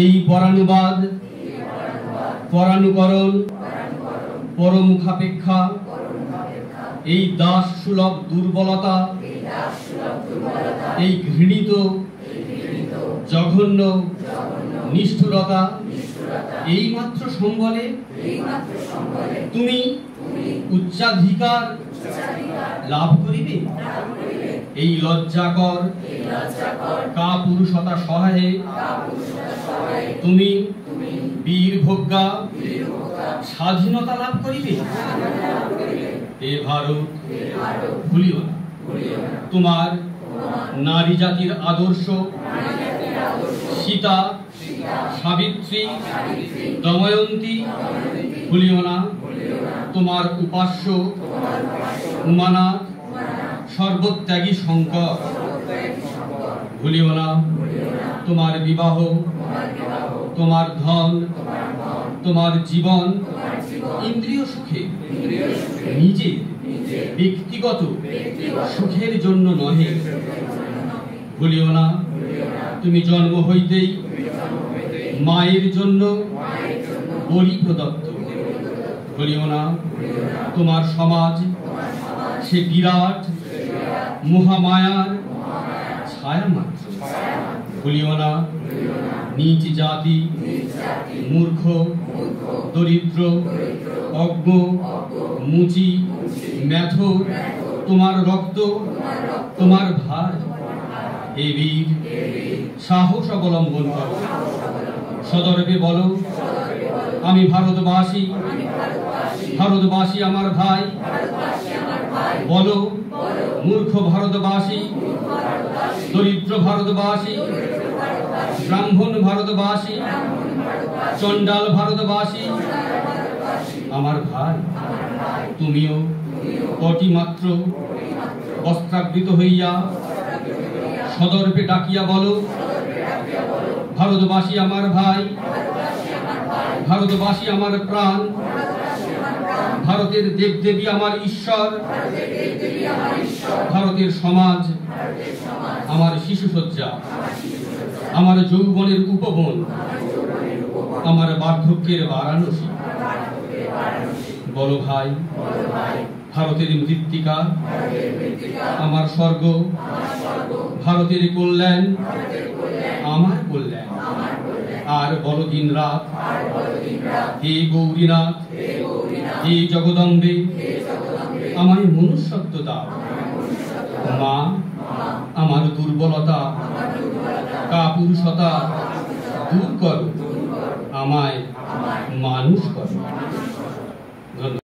এই পরানুবাদ পরানুকরণ পরমুখাপেক্ষা এই দাস সুলভ দুর্বলতা এই ঘৃণিত জঘন্য নিষ্ঠুরতা এই মাত্র সম্বলে তুমি উচ্চাধিকার লাভ করিবে। এই লজ্জাকর কাপুরুষতা সহায়ে তুমি বীরভোগ্যা স্বাধীনতা লাভ করিবে। এ ভারত ভুলিও না, তোমার নারী জাতির আদর্শ সীতা সাবিত্রী দময়ন্তী ভুলিও না, তোমার উপাস্য উমানাথ সর্বত্যাগী শঙ্কর ভুলিও না, তোমার বিবাহ তোমার ধন তোমার জীবন ইন্দ্রিয় সুখে নিজের ব্যক্তিগত সুখের জন্য নহে। ভুলিও না, তুমি জন্ম হইতেই মায়ের জন্য বলি প্রদত্ত। ভুলিও না, তোমার সমাজ সে বিরাট মহামায়ার ছায়া মাত্র। ভুলিও না, নীচ জাতি মূর্খ দরিদ্র অজ্ঞ মুচি মেথর তোমার রক্ত তোমার ভার। হে বীর, সাহস অবলম্বন করো, সদর্পে বলো আমি ভারতবাসী, ভারতবাসী আমার ভাই। বলো মূর্খ ভারতবাসী, দরিদ্র ভারতবাসী, ব্রাহ্মণ ভারতবাসী, চণ্ডাল ভারতবাসী আমার ভাই। তুমিও কটি মাত্র বস্ত্রাবৃত হইয়া সদর্পে ডাকিয়া বলো ভারতবাসী আমার ভাই, ভারতবাসী আমার প্রাণ, ভারতের দেবদেবী আমার ঈশ্বর, ভারতের সমাজ আমার শিশুসজ্জা, আমার যৌবনের উপবন, আমার বার্ধক্যের বারাণসী। বলো ভাই, ভারতের মৃত্তিকা আমার স্বর্গ, ভারতের কল্যাণ আমার কল্যাণ। আর বলো দিন রাত হে গৌরীনাথ, হে জগদম্বে আমায় মনুষ্যত্ব দাও। মা, আমার দুর্বলতা কাপুরুষতা দূর করো, আমায় মানুষ করো। ধন্যবাদ।